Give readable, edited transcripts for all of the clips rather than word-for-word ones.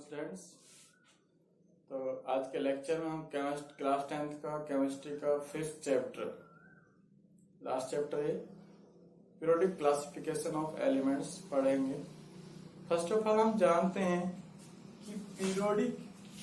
Students, तो आज के लेक्चर में हम क्लास 10th का केमिस्ट्री का 5th चैप्टर लास्ट चैप्टर है पीरियोडिक क्लासिफिकेशन ऑफ एलिमेंट्स पढ़ेंगे। फर्स्ट ऑफ ऑल हम जानते हैं कि पीरियोडिक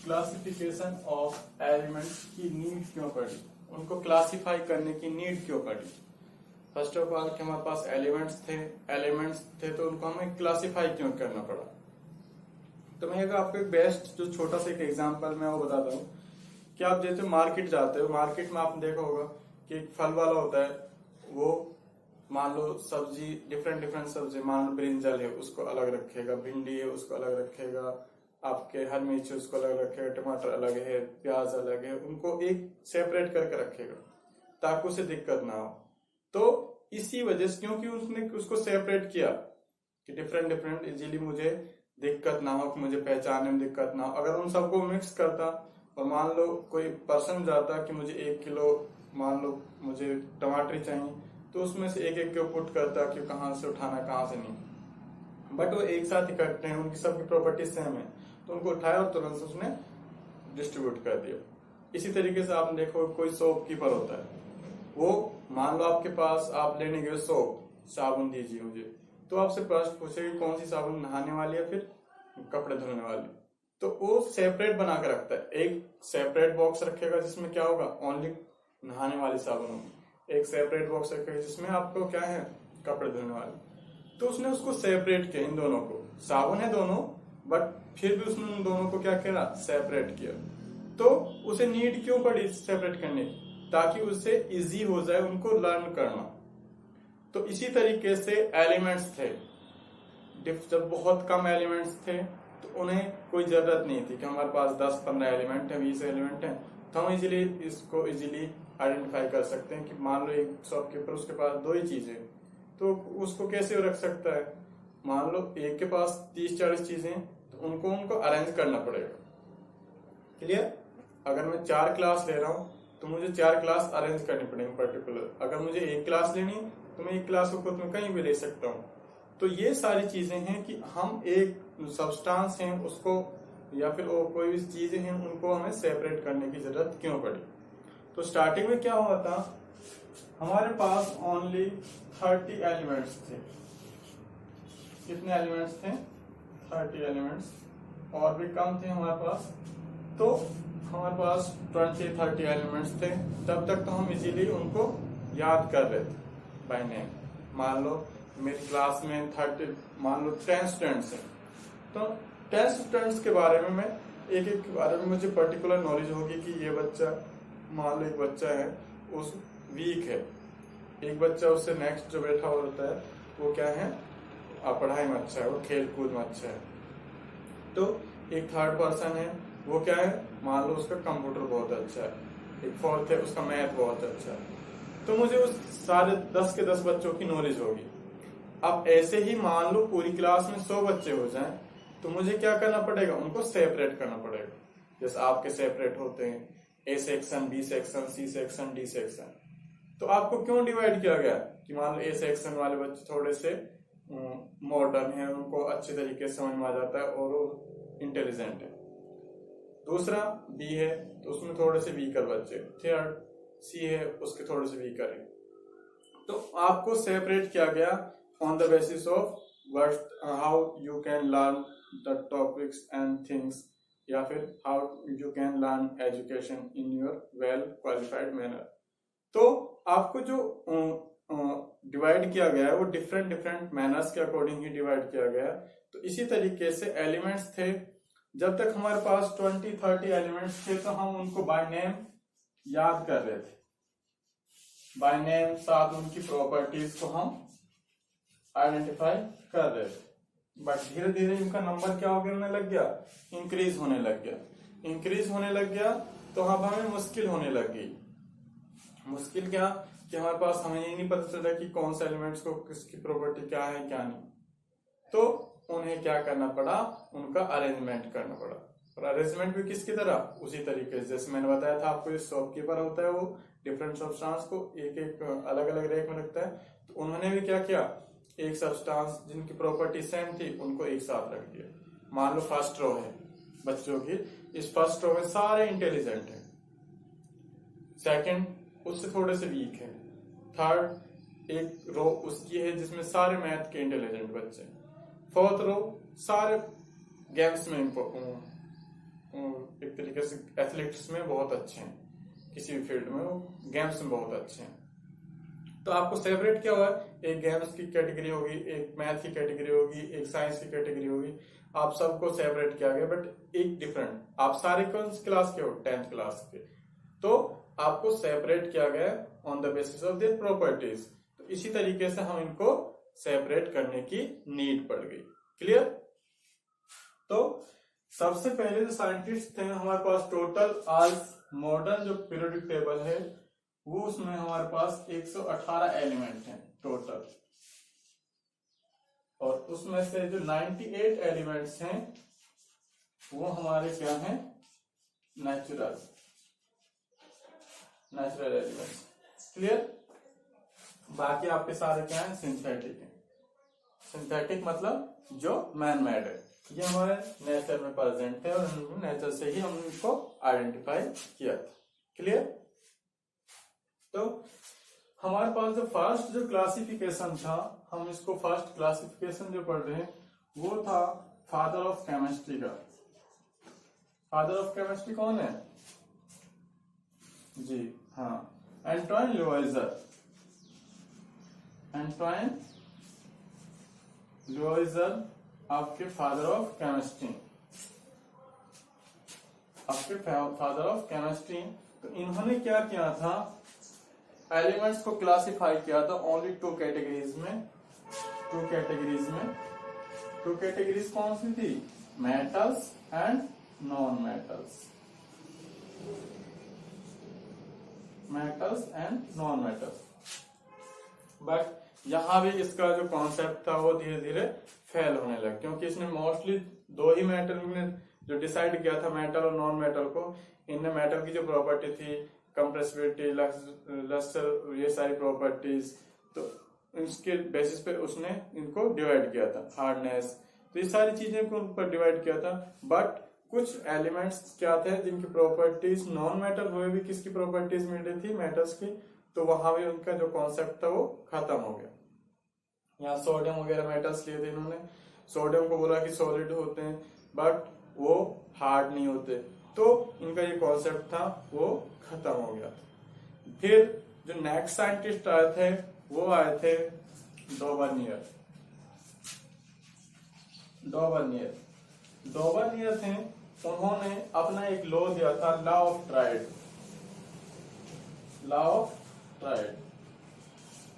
क्लासिफिकेशन ऑफ एलिमेंट्स की नीड क्यों पड़ी, उनको क्लासिफाई करने की नीड क्यों पड़ी। फर्स्ट ऑफ ऑल कि हमारे पास एलिमेंट्स थे तो उनको हमें क्लासिफाई क्यों करना पड़ा। तो मैं आपको एक बेस्ट जो छोटा सा एक एग्जांपल मैं वो बताता हूँ कि आप जैसे मार्केट जाते हो, मार्केट में आपने देखा होगा कि एक फल वाला होता है, वो मान लो सब्जी डिफरेंट सब्जी, मान लो ब्रिंजल है उसको अलग रखेगा, भिंडी है उसको अलग रखेगा, आपके हर मिर्च उसको अलग रखेगा, टमाटर अलग है, प्याज अलग है, उनको एक सेपरेट करके रखेगा ताकि उसे दिक्कत ना हो। तो इसी वजह से क्योंकि उसने उसको सेपरेट किया कि डिफरेंट इजीली मुझे दिक्कत ना हो, कि मुझे पहचानने में दिक्कत ना हो। अगर उन सबको मिक्स करता और मान लो कोई पर्सन जाता कि मुझे 1 किलो मान लो मुझे टमाटर चाहिए, तो उसमें से एक क्यों पुट करता कि कहाँ से उठाना कहाँ से नहीं, बट वो एक साथ इकट्ठे हैं, उनकी सबकी प्रॉपर्टी सेम है, तो उनको उठाया और तुरंत उसने डिस्ट्रीब्यूट कर दिया। इसी तरीके से आपने देखो कोई शॉपकीपर होता है, वो मान लो आपके पास आप लेने गए साबुन दीजिए मुझे, तो आपसे फर्स्ट पूछेगी कौन सी साबुन, नहाने वाली या फिर कपड़े धोने वाली, तो वो सेपरेट बना के रखता है। एक सेपरेट बॉक्स रखेगा जिसमें क्या होगा, ओनली नहाने वाली साबुन होगी, एक सेपरेट बॉक्स रखेगा जिसमें आपको क्या है, कपड़े धोने वाले। तो उसने उसको सेपरेट किया, इन दोनों को, साबुन है दोनों, बट फिर भी उसने उन दोनों को क्या किया, सेपरेट किया। तो उसे नीड क्यों पड़ी सेपरेट करने की, ताकि उससे इजी हो जाए उनको लर्न करना। तो इसी तरीके से एलिमेंट्स थे, जब बहुत कम एलिमेंट्स थे तो उन्हें कोई जरूरत नहीं थी कि हमारे पास 10-15 एलिमेंट है, 20 एलिमेंट है, तो हम इसको इजीली आइडेंटिफाई कर सकते हैं कि मान लो एक शॉपकीपर उसके पास 2 ही चीजें, तो उसको कैसे रख सकता है। मान लो एक के पास 30-40 चीजें, तो उनको अरेंज करना पड़ेगा। क्लियर। अगर मैं 4 क्लास ले रहा हूं तो मुझे 4 क्लास अरेंज करनी पड़ेगी पर्टिकुलर। अगर मुझे 1 क्लास लेनी तो मैं 1 क्लास को खुद में कहीं भी ले सकता हूँ। तो ये सारी चीजें हैं कि हम एक सब्सटेंस हैं उसको या फिर वो कोई भी चीजें हैं उनको हमें सेपरेट करने की जरूरत क्यों पड़ी। तो स्टार्टिंग में क्या हुआ था, हमारे पास ओनली 30 एलिमेंट्स थे। कितने एलिमेंट्स थे, 30 एलिमेंट्स, और भी कम थे हमारे पास। तो हमारे पास 20-30 एलिमेंट्स थे, तब तक तो हम इजीली उनको याद कर रहे थे बाय नेम। मान लो मेरी क्लास में 10 स्टूडेंट्स हैं, तो 10 स्टूडेंट्स के बारे में मैं एक के बारे में मुझे पर्टिकुलर नॉलेज होगी कि ये बच्चा, मान लो एक बच्चा है उस वीक है, एक बच्चा उससे नेक्स्ट जो बैठा हुआ होता है वो क्या है, पढ़ाई में अच्छा है, वो खेल कूद में अच्छा है। तो एक थर्ड पर्सन है, वो क्या है, मान लो उसका कंप्यूटर बहुत अच्छा है, एक फोर्थ है उसका मैथ बहुत अच्छा है। तो मुझे उस सारे 10 के 10 बच्चों की नॉलेज होगी। अब ऐसे ही मान लो पूरी क्लास में 100 बच्चे हो जाएं, तो मुझे क्या करना पड़ेगा, उनको सेपरेट करना पड़ेगा। जैसे आपके सेपरेट होते हैं A section, B section, C section, D section. तो आपको क्यों डिवाइड किया गया कि मान लो ए सेक्शन वाले बच्चे थोड़े से मॉडर्न है, उनको अच्छे तरीके से समझ में आ जाता है और वो इंटेलिजेंट है। दूसरा बी है तो उसमें थोड़े से वीकर बच्चे, थर्ड सी है उसके थोड़े से वीकर है। तो आपको सेपरेट किया गया on the basis of how you can learn the topics and things, या फिर how you can learn education in your well qualified manner. तो आपको जो डिवाइड किया गया है वो डिफरेंट मैनर्स के अकॉर्डिंग ही डिवाइड किया गया है। तो इसी तरीके से एलिमेंट्स थे, जब तक हमारे पास 20-30 एलिमेंट्स थे तो हम उनको बाय नेम याद कर रहे थे, बाय नेम, साथ उनकी प्रॉपर्टीज को हम आइडेंटिफाई कर रहे थे। बट धीरे धीरे इनका नंबर क्या होने लग गया, इंक्रीज होने लग गया। तो अब हमें मुश्किल होने लग गई। मुश्किल क्या कि हमारे पास हमें ये नहीं पता चला कि कौन से एलिमेंट्स को किसकी प्रॉपर्टी क्या है क्या नहीं। तो उन्हें क्या करना पड़ा, उनका अरेंजमेंट करना पड़ा। और अरेंजमेंट भी किसकी तरह, उसी तरीके से जैसे मैंने बताया था आपको, शॉपकीपर होता है वो डिफरेंट सब्सटेंस को एक अलग अलग रैक में रखता है। तो उन्होंने भी क्या किया, एक सब्सटेंस जिनकी प्रॉपर्टी सेम थी उनको एक साथ रख दिया। मान लो फर्स्ट रो है, बच्चों की। इस फर्स्ट रो में सारे इंटेलिजेंट हैं, सेकंड उससे थोड़े से वीक है, थर्ड एक रो उसकी है जिसमें सारे मैथ के इंटेलिजेंट बच्चे हैं, फोर्थ रो सारे गेम्स में एक तरीके से एथलेटिक्स में बहुत अच्छे हैं, किसी भी फील्ड में वो गेम्स में बहुत अच्छे हैं। तो आपको सेपरेट क्या हुआ, एक गेम्स की कैटेगरी होगी, एक मैथ की कैटेगरी होगी, एक साइंस की कैटेगरी होगी, आप सबको सेपरेट किया गया, बट एक डिफरेंट। आप सारे कौन सी क्लास के हो, 10th क्लास के, तो आपको सेपरेट किया गया on the basis of their properties. तो इसी तरीके से हम इनको सेपरेट करने की नीड पड़ गई। क्लियर। तो सबसे पहले जो साइंटिस्ट थे हमारे पास, टोटल आज मॉडर्न जो पीरियोडिक टेबल है वो, उसमें हमारे पास 118 एलिमेंट हैं टोटल, और उसमें से जो 98 एलिमेंट्स हैं वो हमारे क्या हैं, नेचुरल एलिमेंट्स। क्लियर। बाकी आपके सारे क्या हैं, सिंथेटिक हैं। सिंथेटिक मतलब जो मैन मेड है, ये हमारे नेचर में प्रेजेंट है और नेचर से ही हमने इनको आइडेंटिफाई किया था। क्लियर। तो हमारे पास जो फर्स्ट जो क्लासिफिकेशन था, हम इसको फर्स्ट क्लासिफिकेशन जो पढ़ रहे हैं वो था फादर ऑफ केमिस्ट्री का। फादर ऑफ केमिस्ट्री कौन है जी, हाँ, एंटोइन लुइजर। एंटोइन लुइजर आपके फादर ऑफ केमिस्ट्री, आपके फादर ऑफ केमिस्ट्री। तो इन्होंने क्या किया था, एलिमेंट्स को क्लासिफाई किया था ओनली टू कैटेगरीज में। टू कैटेगरीज कौन सी थी, metals and non metals. Metals and non metals. But यहां भी इसका जो कॉन्सेप्ट था वो धीरे धीरे फेल होने लगा, क्योंकि इसने मोस्टली दो ही मेटल में जो डिसाइड किया था, मेटल और नॉन मेटल को। इनने मेटल की जो प्रॉपर्टी थी, कंप्रेसिबिलिटी, लस्टर, ये सारी प्रॉपर्टीज, तो इसके बेसिस पे उसने इनको डिवाइड किया था, हार्डनेस, तो ये सारी चीजें को ऊपर डिवाइड किया था। बट कुछ एलिमेंट्स क्या थे जिनकी प्रॉपर्टीज नॉन मेटल हुए भी किसकी प्रॉपर्टीज मिल रही थी, मेटल्स की, तो वहां भी उनका जो कॉन्सेप्ट था वो खत्म हो गया। यहाँ सोडियम वगैरह मेटल्स लिए थे इन्होंने, सोडियम को बोला कि सॉलिड होते हैं बट वो हार्ड नहीं होते, तो इनका ये कॉन्सेप्ट था वो खत्म हो गया। फिर जो नेक्स्ट साइंटिस्ट आए थे वो आए थे डॉबर्नियर। डॉबर्नियर थे, उन्होंने अपना एक लॉ दिया था, लॉ ऑफ ट्राइड।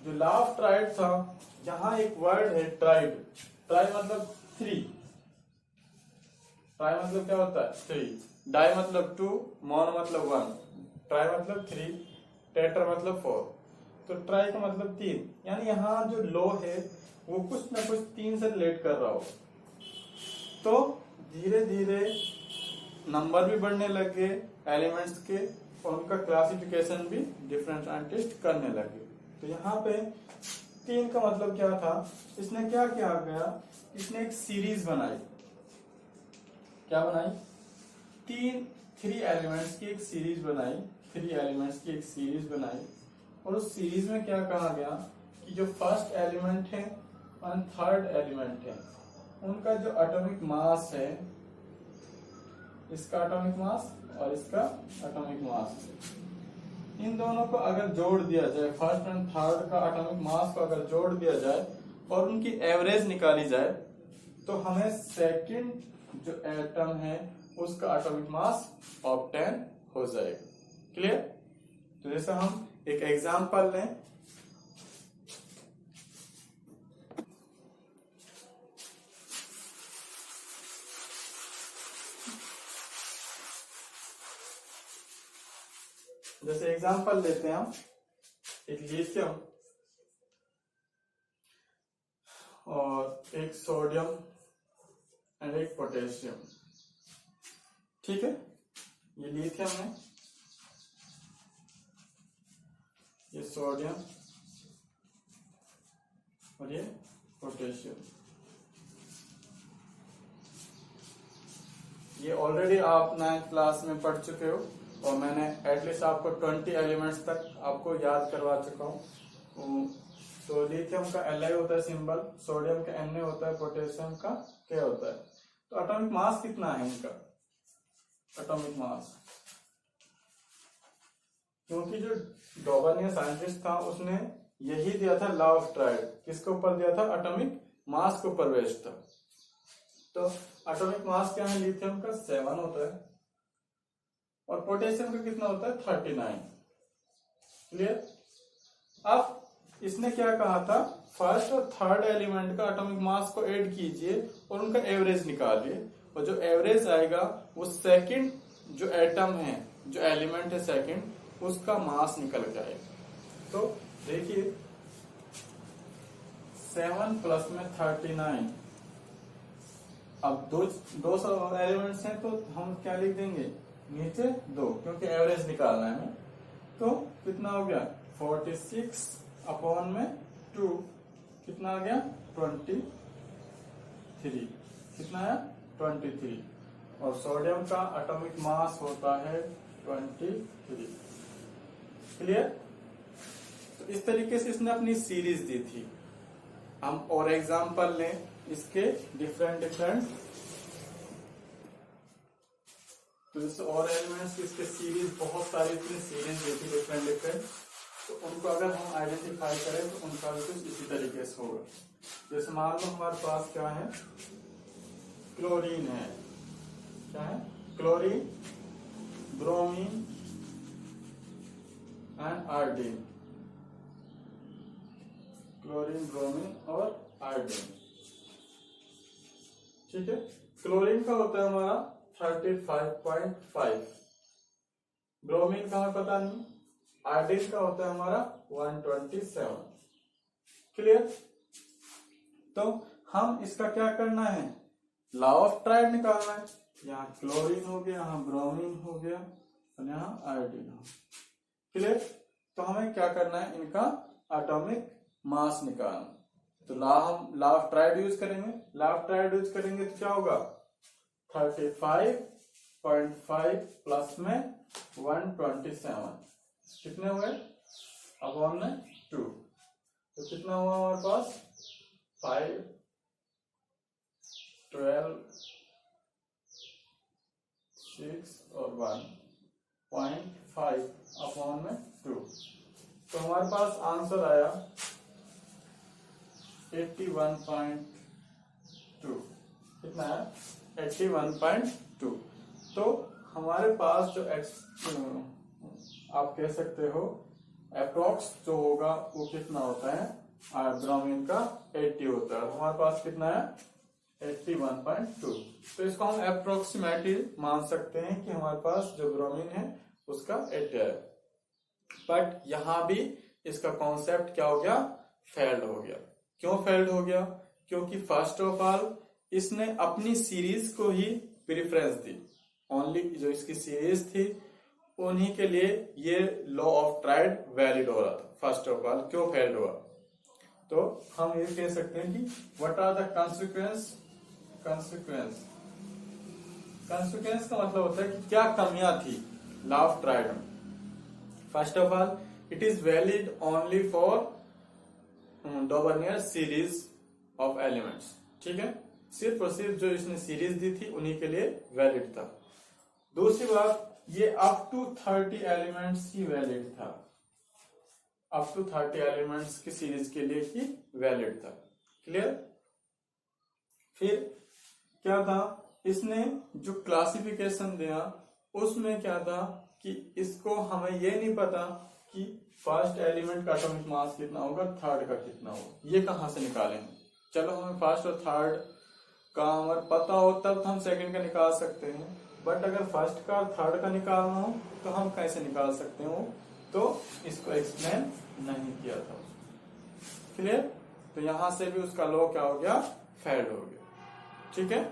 जो लॉ ऑफ ट्राइड था, यहां एक वर्ड है ट्राइड। ट्राइड मतलब 3। ट्राई मतलब क्या होता है, 3। डाई मतलब 2, मोनो मतलब 1, ट्राई मतलब 3, टेट्रा मतलब 4। तो ट्राई का मतलब 3, यानी यहाँ जो लो है वो कुछ ना कुछ 3 से रिलेट कर रहा हो। तो धीरे धीरे नंबर भी बढ़ने लगे एलिमेंट्स के, और उनका क्लासिफिकेशन भी डिफरेंट साइंटिस्ट करने लगे। तो यहाँ पे 3 का मतलब क्या था, इसने क्या किया गया, इसने एक सीरीज बनाई। क्या बनाई, 3 एलिमेंट्स की एक सीरीज बनाई, 3 एलिमेंट्स की एक सीरीज बनाई। और उस सीरीज में क्या कहा गया कि जो फर्स्ट एलिमेंट है और थर्ड एलिमेंट है, उनका जो एटॉमिक मास है, इसका एटॉमिक मास और इसका एटॉमिक मास, इन दोनों को अगर जोड़ दिया जाए, फर्स्ट एंड थर्ड का एटॉमिक मास को अगर जोड़ दिया जाए और उनकी एवरेज निकाली जाए, तो हमें सेकंड जो एटम है उसका एटॉमिक मास ऑब्टेन हो जाएगा। क्लियर। तो जैसे हम एक एग्जांपल लें, जैसे एग्जांपल लेते हैं हम एक लिथियम और एक सोडियम एंड एक पोटेशियम। ठीक है, ये लिथियम है, ये सोडियम और ये पोटेशियम। ये ऑलरेडी आप 9th क्लास में पढ़ चुके हो और मैंने एटलीस्ट आपको 20 एलिमेंट्स तक आपको याद करवा चुका हूँ। तो लिथियम का Li होता है सिंबल, सोडियम का Na होता है, पोटेशियम का K होता है। तो एटॉमिक मास कितना है इनका? एटॉमिक मास, क्योंकि जो डॉबर्नियर साइंटिस्ट था उसने यही दिया था लॉ ऑफ ट्राइड, किसके ऊपर दिया था? एटॉमिक मास के ऊपर बेस्ड था। तो एटॉमिक मास क्या है? लिथियम का 7 होता है और पोटेशियम का कितना होता है? 39। क्लियर? अब इसने क्या कहा था? फर्स्ट और थर्ड एलिमेंट का एटॉमिक मास को ऐड कीजिए और उनका एवरेज निकालिए, और जो एवरेज आएगा वो सेकंड जो एटम है, जो एलिमेंट है सेकंड, उसका मास निकल के आएगा। तो देखिए 7 प्लस में 39, अब दो सौ एलिमेंट्स हैं तो हम क्या लिख देंगे? नीचे 2, क्योंकि एवरेज निकालना है हमें। तो कितना हो गया? 46 अपॉन में 2, कितना आ गया? 23। कितना है? 23। और सोडियम का एटॉमिक मास होता है 23। क्लियर? तो इस तरीके से इसने अपनी सीरीज दी थी। हम और एग्जांपल लें इसके डिफरेंट तो जैसे और एलिमेंट्स की इसके सीरीज बहुत सारी इतनी सीरीज दी थी डिफरेंट, तो उनको अगर हम आइडेंटिफाई करें तो उनका भी कुछ इसी तरीके से होगा। जैसे मान लो हमारे पास क्या है? क्लोरीन है। क्या है? Chlorine, bromine and iodine. Chlorine, bromine और आयोडीन। ठीक है? क्लोरीन का होता है हमारा 35.5, ब्रोमीन का हमें पता नहीं, आयोडीन का होता है हमारा 127। क्लियर? तो हम इसका क्या करना है? लॉ ऑफ ट्राइड निकालना है। यहाँ क्लोरीन हो गया, यहाँ ब्रोमीन हो गया और यहाँ आयोडीन हो। क्लियर? तो हमें क्या करना है? इनका एटॉमिक मास निकालना। तो हम लॉ ऑफ ट्राइड यूज करेंगे। लॉ ऑफ ट्राइड यूज करेंगे तो क्या होगा? 35.5 प्लस में 127, कितने हुए? अपॉन में 2, तो कितना हुआ हमारे पास? 5, 12, 6 और 1.5 अपॉन में 2। तो हमारे पास आंसर आया 81.2। कितना है? 81.2। तो हमारे पास जो आप कह सकते हो अप्रोक्स जो होगा वो कितना होता है? ब्रोमीन का 80 होता है। हमारे पास कितना है? 81.2। तो इसको हम अप्रोक्सीमेटली मान सकते हैं कि हमारे पास जो ब्रोमीन है उसका 80 है। बट यहां भी इसका कॉन्सेप्ट क्या हो गया? फेल्ड हो गया। क्यों फेल्ड हो गया? क्योंकि फर्स्ट ऑफ ऑल इसने अपनी सीरीज को ही प्रेफरेंस दी। ओनली जो इसकी सीरीज थी उन्हीं के लिए ये लॉ ऑफ ट्राइड वैलिड हो रहा था। फर्स्ट ऑफ ऑल क्यों फेल्ड हुआ? तो हम ये कह सकते हैं कि व्हाट आर द कंसिक्वेंस का मतलब होता है कि क्या कमियां थी लॉ ऑफ ट्राइड में। First of all it is valid only for डॉबर्नियर series of elements. ठीक है? सिर्फ और सिर्फ जो इसने सीरीज दी थी उन्हीं के लिए वैलिड था। दूसरी बात, ये अप टू 30 एलिमेंट्स ही वैलिड था। अप टू 30 एलिमेंट्स की सीरीज के लिए ही वैलिड था। क्लियर? फिर क्या था? इसने जो क्लासिफिकेशन दिया उसमें क्या था कि इसको हमें ये नहीं पता कि फर्स्ट एलिमेंट का एटॉमिक मास कितना होगा, थर्ड का कितना होगा, ये कहां से निकालेंगे। चलो हमें फर्स्ट और थर्ड का हमारा पता हो तब तो हम सेकंड का निकाल सकते हैं, बट अगर फर्स्ट का और थर्ड का निकालना हो तो हम कैसे निकाल सकते हो? तो इसको एक्सप्लेन नहीं किया था। क्लियर? तो यहां से भी उसका लॉ क्या हो गया? फेल्ड हो गया। ठीक है?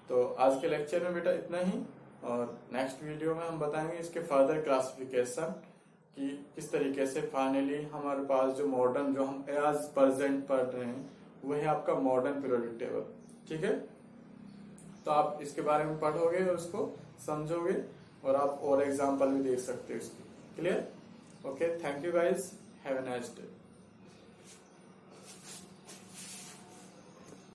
तो आज के लेक्चर में बेटा इतना ही, और नेक्स्ट वीडियो में हम बताएंगे इसके फर्दर क्लासिफिकेशन कि किस तरीके से फाइनली हमारे पास जो मॉडर्न जो हम एज प्रेजेंट पढ़ रहे हैं वो है आपका मॉडर्न पीरियोडिक टेबल। ठीक है? तो आप इसके बारे में पढ़ोगे और उसको समझोगे और आप और एग्जाम्पल भी देख सकते हो इसकी। Clear? Okay, thank you guys, have a nice day.